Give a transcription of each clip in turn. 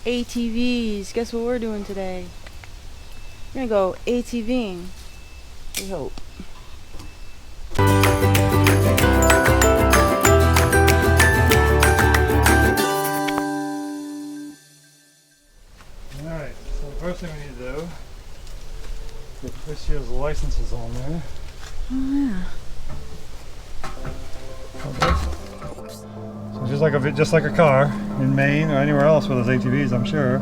ATVs. Guess what we're doing today? We're gonna go ATVing. We hope. Alright, so the first thing we need to do is put this year's licenses on there. Oh yeah. So just like a car in Maine or anywhere else where there's ATVs, I'm sure,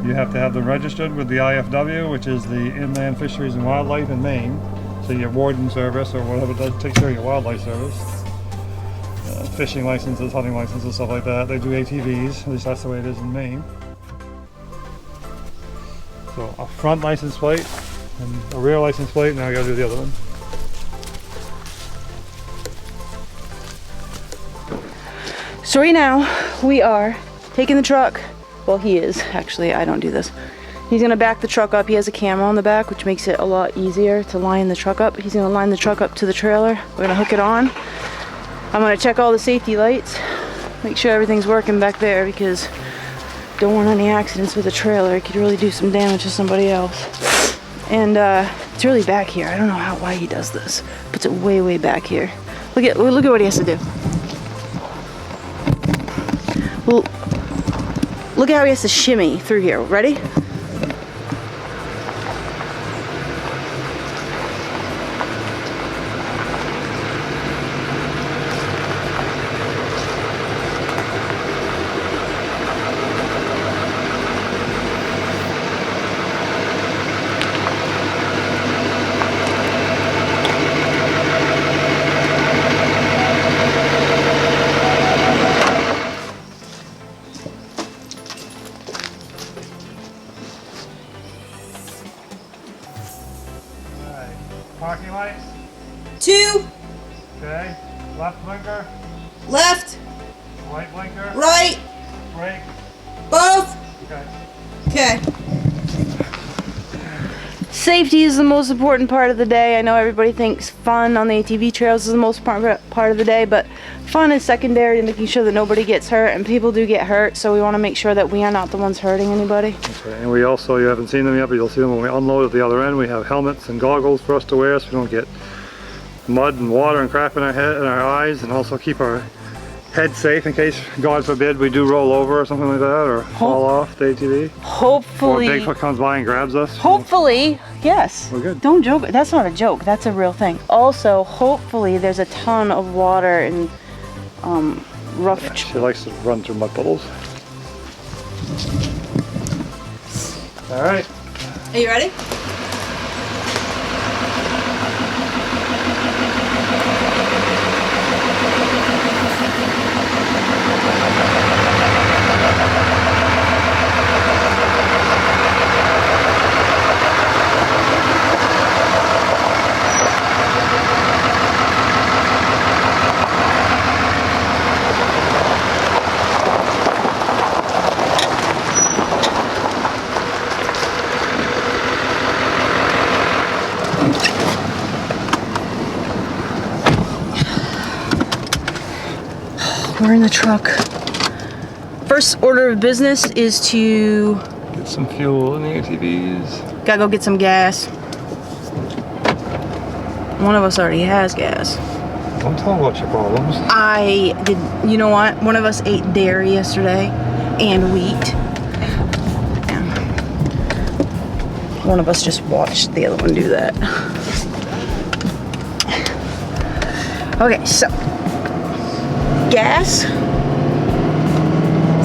you have to have them registered with the IFW, which is the Inland Fisheries and Wildlife in Maine. So your warden service or whatever does takes care of your wildlife service. Fishing licenses, hunting licenses, stuff like that. They do ATVs, at least that's the way it is in Maine. So a front license plate and a rear license plate, now I gotta do the other one. So right now we are taking the truck. Well, he is actually. I don't do this. He's gonna back the truck up. He has a camera on the back, which makes it a lot easier to line the truck up. He's gonna line the truck up to the trailer. We're gonna hook it on. I'm gonna check all the safety lights, make sure everything's working back there because don't want any accidents with the trailer. It could really do some damage to somebody else. And it's really back here. I don't know why he does this. Puts it way back here. Look at what he has to do. Well, look at how he has to shimmy through here. Ready? Parking lights? 2, Okay. Left blinker, left, right blinker, right, brake. both. Okay. Okay. Safety is the most important part of the day. I know everybody thinks fun on the ATV trails is the most important part of the day, but fun is secondary to making sure that nobody gets hurt, and people do get hurt, so we want to make sure that we are not the ones hurting anybody. Okay. And we also, you haven't seen them yet, but you'll see them when we unload at the other end. We have helmets and goggles for us to wear so we don't get mud and water and crap in our head and our eyes, and also keep our head safe in case, God forbid, we do roll over or something like that, or fall off the ATV. Hopefully. Or Bigfoot comes by and grabs us. Hopefully, yes. We're good. Don't joke. That's not a joke. That's a real thing. Also, hopefully, there's a ton of water and rough. Yeah, she likes to run through mud puddles. All right. Are you ready? We're in the truck. First order of business is to Get some fuel in the ATVs. gotta go get some gas. One of us already has gas. Don't tell about your problems. I did. You know what? One of us ate dairy yesterday and wheat. And one of us just watched the other one do that. Okay, so gas.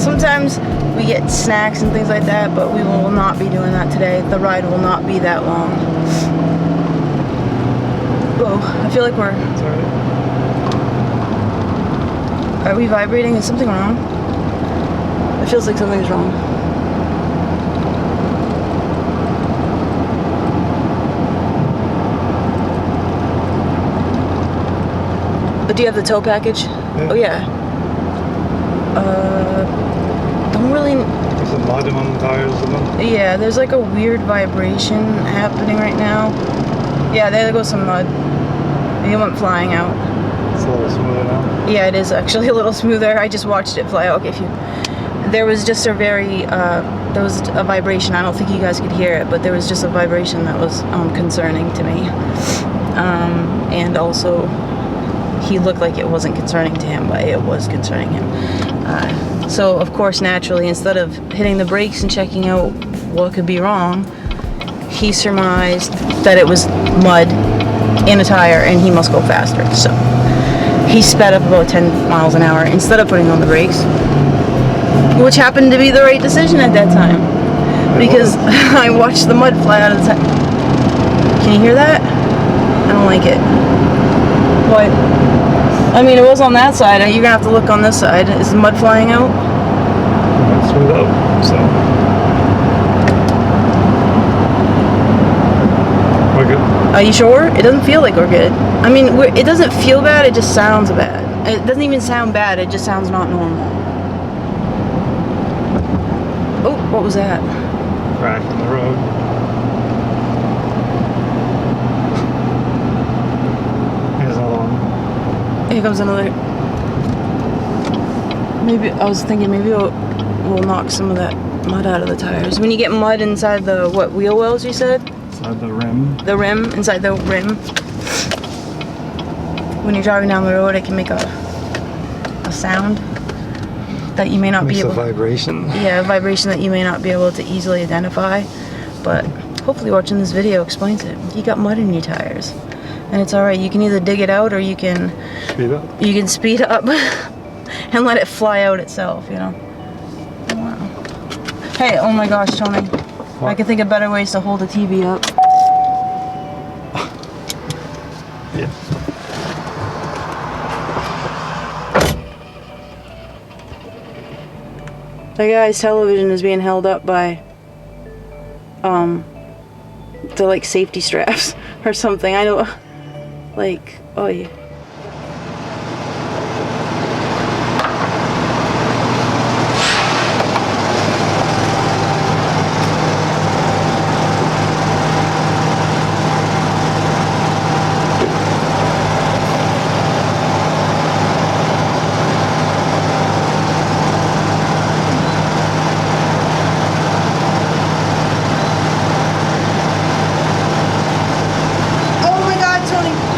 Sometimes we get snacks and things like that, but we will not be doing that today. The ride will not be that long. Whoa, I feel like we're... Sorry. Are we vibrating? Is something wrong? It feels like something's wrong. But do you have the tow package? Yeah. Oh yeah. Don't really... There's some mud among the tires and them. Yeah, there's like a weird vibration happening right now. Yeah, there goes some mud. It went flying out. It's a little smoother now. Yeah, it is actually a little smoother. I just watched it fly out. Okay, phew. there was just a very, there was a vibration. I don't think you guys could hear it, but there was just a vibration that was concerning to me. And also, he looked like it wasn't concerning to him, but it was concerning him. So, of course, naturally, instead of hitting the brakes and checking out what could be wrong, he surmised that it was mud in a tire and he must go faster. So, he sped up about 10 miles an hour instead of putting on the brakes, which happened to be the right decision at that time, because I watched the mud fly out of the tire. Can you hear that? I don't like it. What? I mean, it was on that side. You're gonna have to look on this side. Is the mud flying out? It's smooth out, so. We're good. Are you sure? It doesn't feel like we're good. I mean, it doesn't feel bad, it just sounds bad. It doesn't even sound bad, it just sounds not normal. Oh, what was that? Crack in the road. Here's another one. Here comes another. Maybe, I was thinking maybe we'll knock some of that mud out of the tires. When you get mud inside the, what, wheel wells you said? Inside the rim. The rim, inside the rim. When you're driving down the road, it can make a sound that you may not be able. Makes a vibration. Yeah, a vibration that you may not be able to easily identify. But hopefully watching this video explains it. You got mud in your tires. And it's alright, you can either dig it out or you can Speed up. You can speed up and let it fly out itself, you know. Wow. Hey, oh my gosh, Tony. What? I can think of better ways to hold the TV up. Yeah. The guy's television is being held up by the like safety straps or something. I know, like, oh yeah.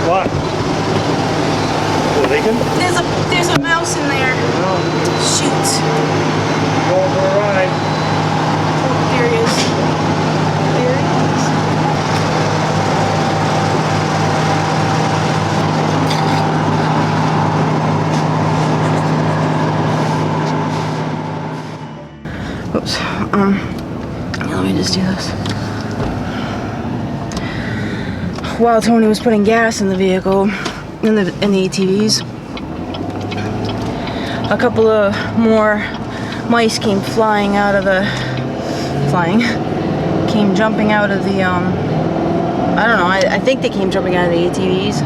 What? Leaking? There's a mouse in there. No. Shoot. Going for a ride. Oh, there he is. There he is. Oops. Let me just do this. While Tony was putting gas in the vehicle, in the ATVs, a couple of more mice came jumping out of the, I don't know, I think they came jumping out of the ATVs.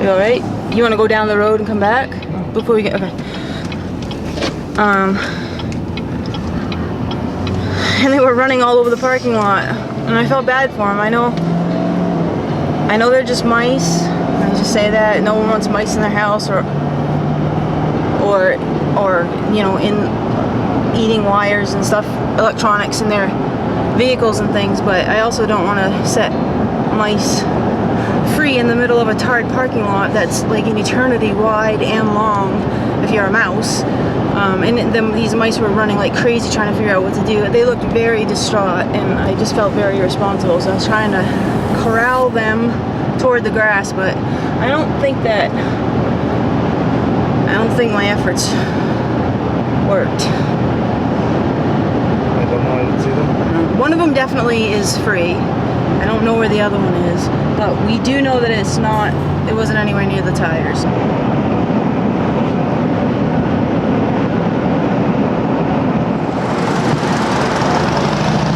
You alright? You want to go down the road and come back? Before we get, okay. And they were running all over the parking lot, and I felt bad for them. I know they're just mice. I just say that no one wants mice in their house or you know, in eating wires and stuff, electronics in their vehicles and things. But I also don't want to set mice free in the middle of a tarred parking lot that's like an eternity wide and long if you're a mouse. And these mice were running like crazy trying to figure out what to do. They looked very distraught, and I just felt very irresponsible. So I was trying to corral them toward the grass, but I don't think my efforts worked. I don't know, I didn't see them. One of them definitely is free. I don't know where the other one is, but we do know that it wasn't anywhere near the tires.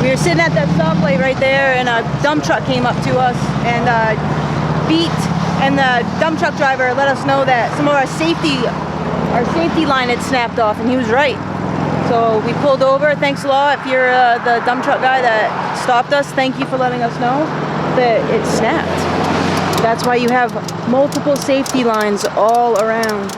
We were sitting at that stoplight right there, and a dump truck came up to us and beeped, and the dump truck driver let us know that some of our safety line had snapped off, and he was right. So we pulled over. Thanks a lot. If you're the dump truck guy that stopped us, thank you for letting us know that it snapped. That's why you have multiple safety lines all around.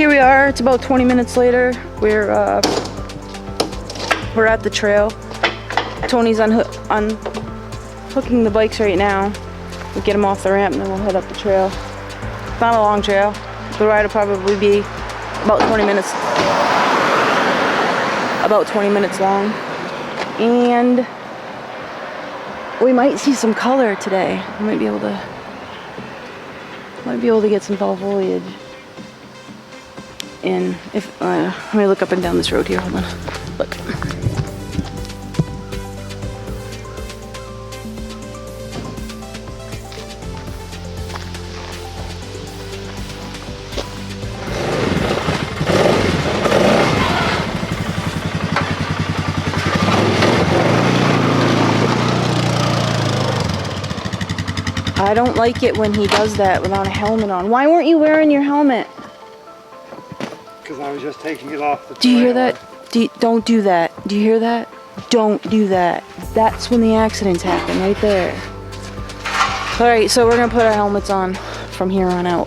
here we are. It's about 20 minutes later. We're at the trail. Tony's unhooking the bikes right now. We'll get them off the ramp and then we'll head up the trail. It's not a long trail. The ride will probably be about 20 minutes. About 20 minutes long. And we might see some color today. We might be able to get some fall foliage. And if let me look up and down this road here. Hold on. Look. I don't like it when he does that without a helmet on. Why weren't you wearing your helmet? Because I was just taking it off the Do you hear trailer. that? Don't do that. Do you hear that? Don't do that. That's when the accidents happen, right there. Alright, so we're gonna put our helmets on from here on out.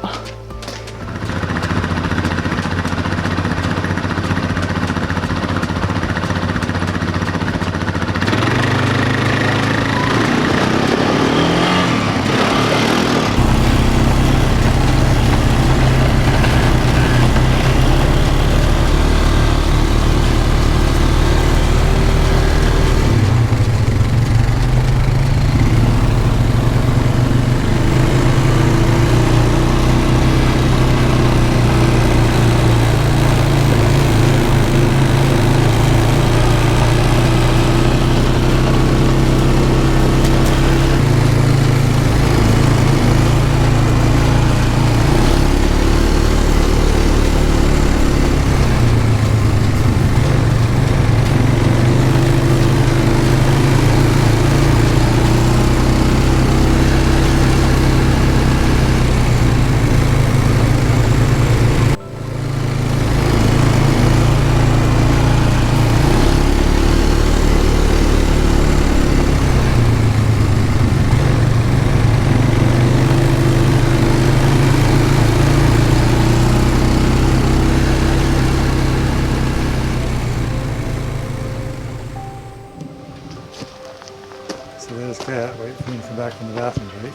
So there's Kat waiting for me to come back from the bathroom break.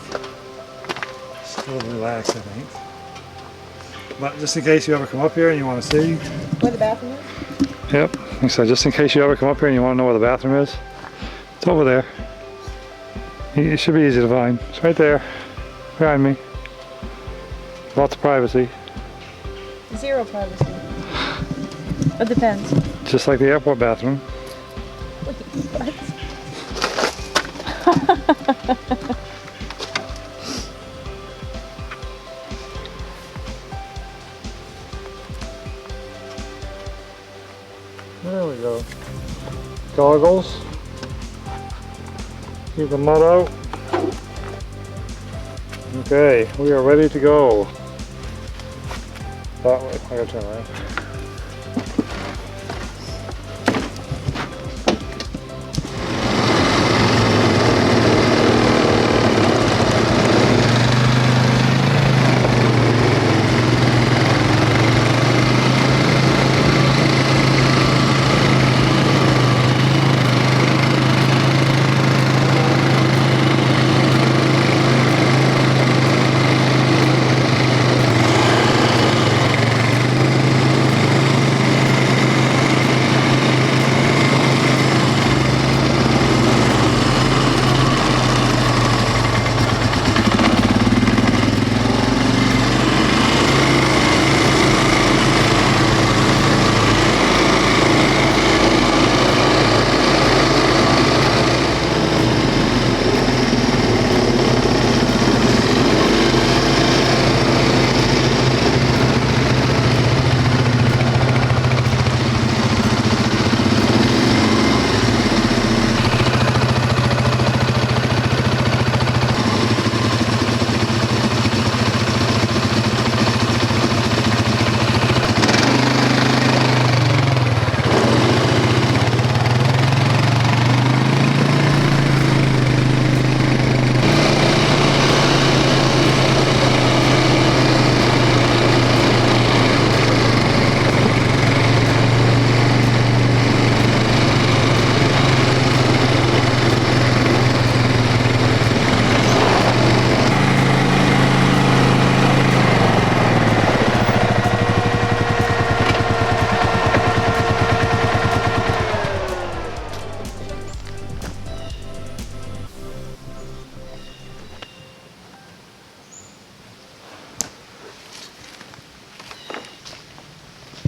Still relaxed, I think. But just in case you ever come up here and you want to see. Where the bathroom is? Yep. So just in case you ever come up here and you want to know where the bathroom is, it's over there. It should be easy to find. It's right there, behind me. Lots of privacy. Zero privacy. It depends. Just like the airport bathroom. What? There we go. Goggles. Keep the mud out. Okay, we are ready to go. That way. I gotta turn around.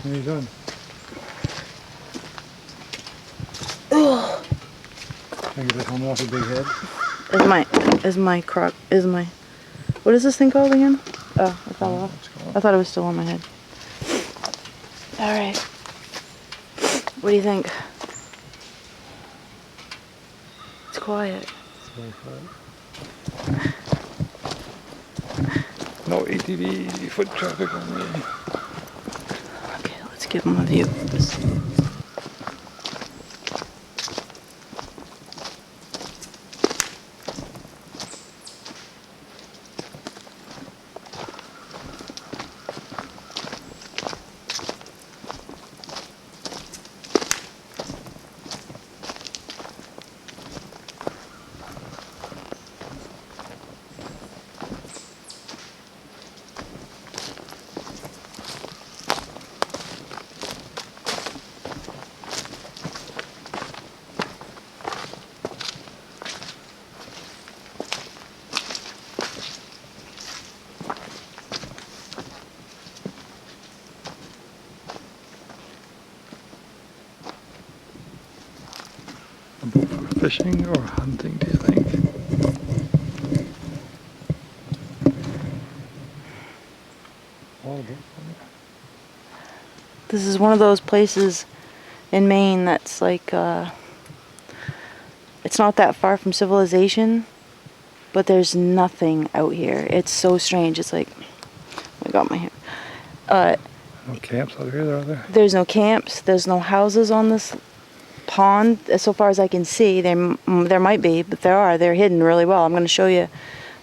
What are you doing? Can I get the helmet off your big head? What is this thing called again? Oh, it fell off. I thought it was still on my head. All right. What do you think? It's quiet. It's very quiet. No ATV, foot traffic only. Okay, let's give them a view. Fishing or hunting, do you think? This is one of those places in Maine that's like, it's not that far from civilization, but there's nothing out here. It's so strange. It's like, oh my God, my hair. No camps out here, are there? There's no camps. There's no houses on this pond. So far as I can see, there might be, but they're hidden really well. I'm going to show you.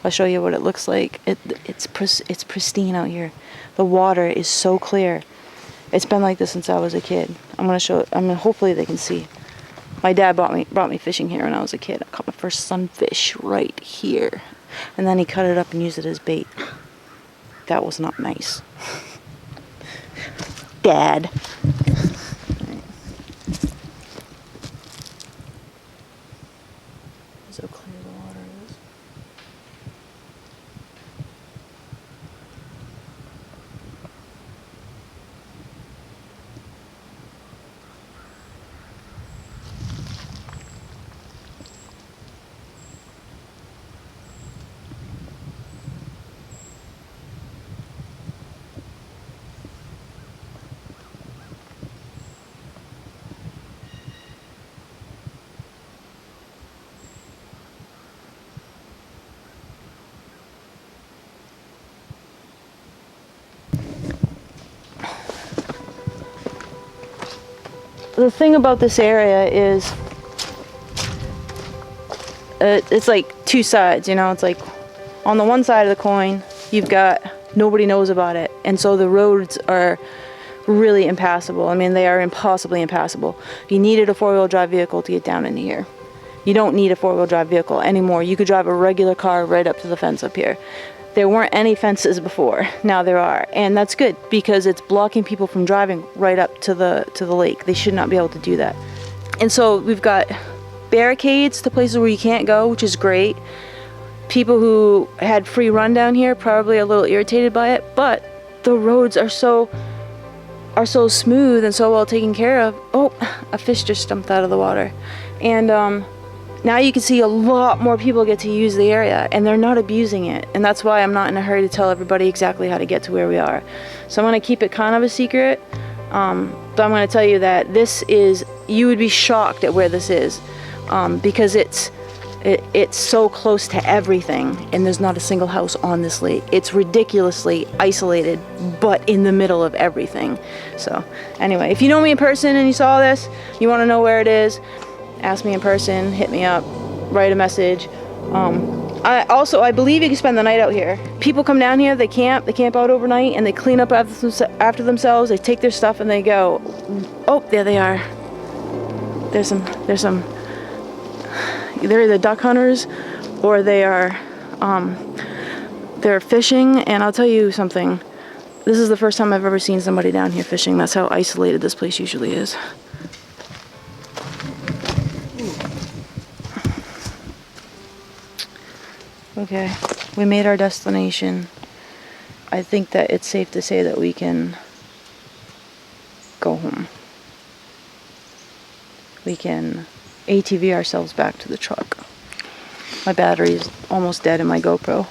I'll show you what it looks like. It's pristine out here. The water is so clear. It's been like this since I was a kid. Hopefully they can see. My dad brought me fishing here when I was a kid. I caught my first sunfish right here, and then he cut it up and used it as bait. That was not nice, Dad. So clear the water is. The thing about this area is it's like two sides, you know. It's like on the one side of the coin you've got nobody knows about it, and so the roads are really impassable. I mean, they are impossibly impassable. You needed a four-wheel drive vehicle to get down into here. You don't need a four-wheel drive vehicle anymore. You could drive a regular car right up to the fence up here. There weren't any fences before. Now there are, and that's good because it's blocking people from driving right up to the lake. They should not be able to do that. And so we've got barricades to places where you can't go, which is great. People who had free run down here probably a little irritated by it, but the roads are so smooth and so well taken care of. Oh, a fish just jumped out of the water. And now you can see a lot more people get to use the area, and they're not abusing it. And that's why I'm not in a hurry to tell everybody exactly how to get to where we are. So I'm going to keep it kind of a secret, but I'm going to tell you that you would be shocked at where this is, because it's so close to everything, and there's not a single house on this lake. It's ridiculously isolated, but in the middle of everything. So anyway, if you know me in person and you saw this, you want to know where it is, ask me in person, hit me up, write a message. I believe you can spend the night out here. People come down here, they camp out overnight, and they clean up after themselves. They take their stuff and they go. Oh, there they are. There's some. They're either duck hunters or they're fishing. And I'll tell you something. This is the first time I've ever seen somebody down here fishing. That's how isolated this place usually is. Okay, we made our destination. I think that it's safe to say that we can go home, we can ATV ourselves back to the truck. My battery is almost dead in my GoPro.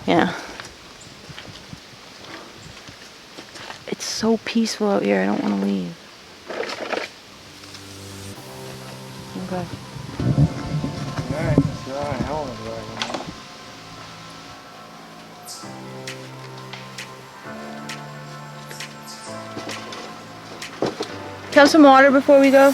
Yeah. It's so peaceful out here, I don't want to leave. Okay. Alright, let's try. How long do I have? Have some water before we go?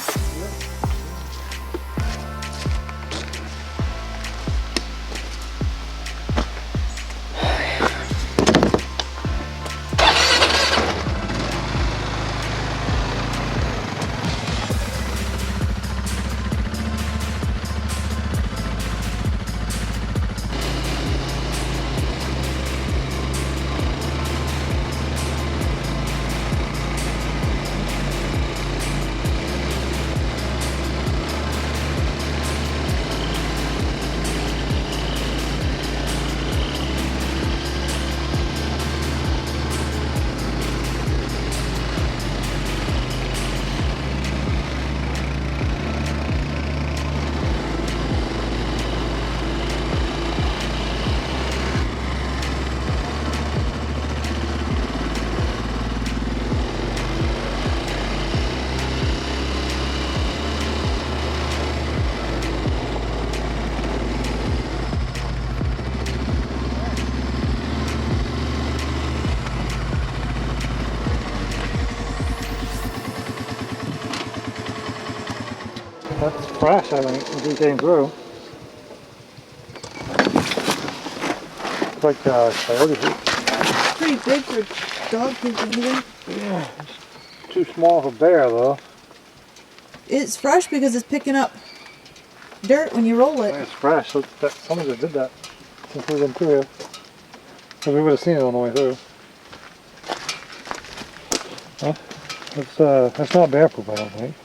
That's fresh, I think, as we came through. It's like coyote food. Pretty big for dog food, isn't it? Yeah, it's too small for bear though. It's fresh because it's picking up dirt when you roll it. It's fresh, so that, somebody just did that since we've been through here. Because we would have seen it on the way through. Huh? That's not bear poop, I don't think.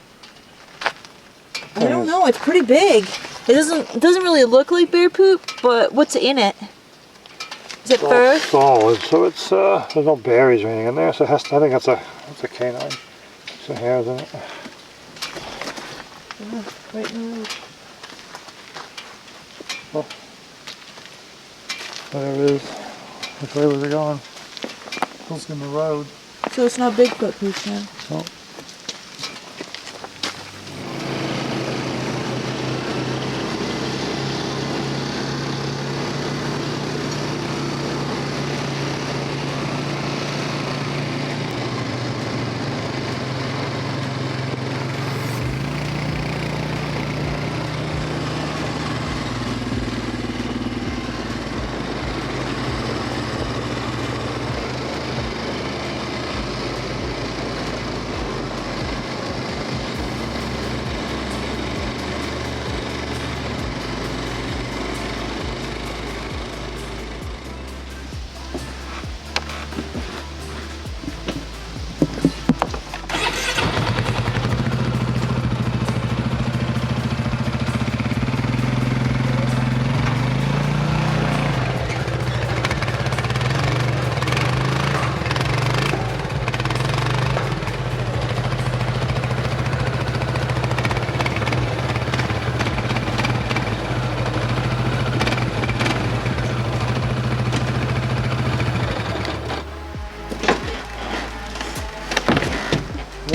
I don't know, it's pretty big. It doesn't really look like bear poop, but what's in it? Is it fur? Solid, so it's there's no berries or anything in there, so it has to, I think that's a canine. Some hairs in it. Right in the road. Well, there it is. Which way was it going? Close in the road. So it's not Bigfoot poop now. No.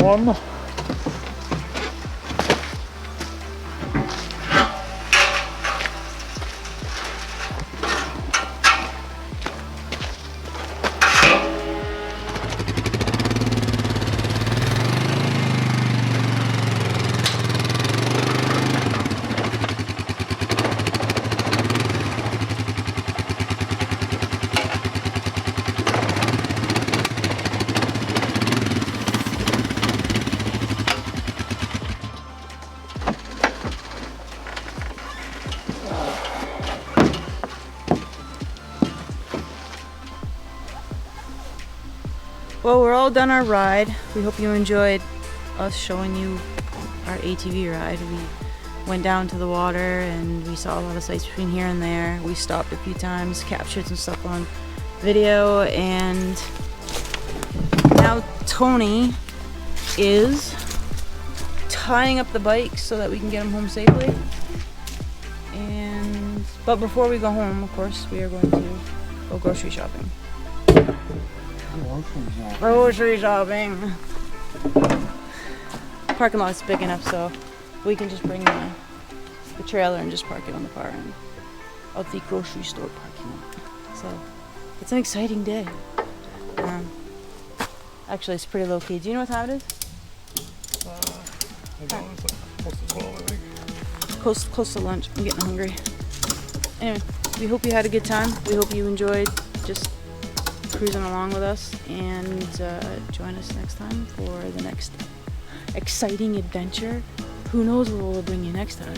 One. Well, we're all done our ride. We hope you enjoyed us showing you our ATV ride. We went down to the water and we saw a lot of sights between here and there. We stopped a few times, captured some stuff on video, and now Tony is tying up the bikes so that we can get them home safely. But before we go home, of course, we are going to go grocery shopping. Grocery shopping. Parking lot's big enough so we can just bring the trailer and just park it on the far end of the grocery store parking lot. So it's an exciting day. Actually, it's pretty low key. Do you know what time it is? Close to 12, I think. Close to lunch. I'm getting hungry. Anyway, we hope you had a good time. We hope you enjoyed just cruising along with us, and join us next time for the next exciting adventure. Who knows what we'll bring you next time.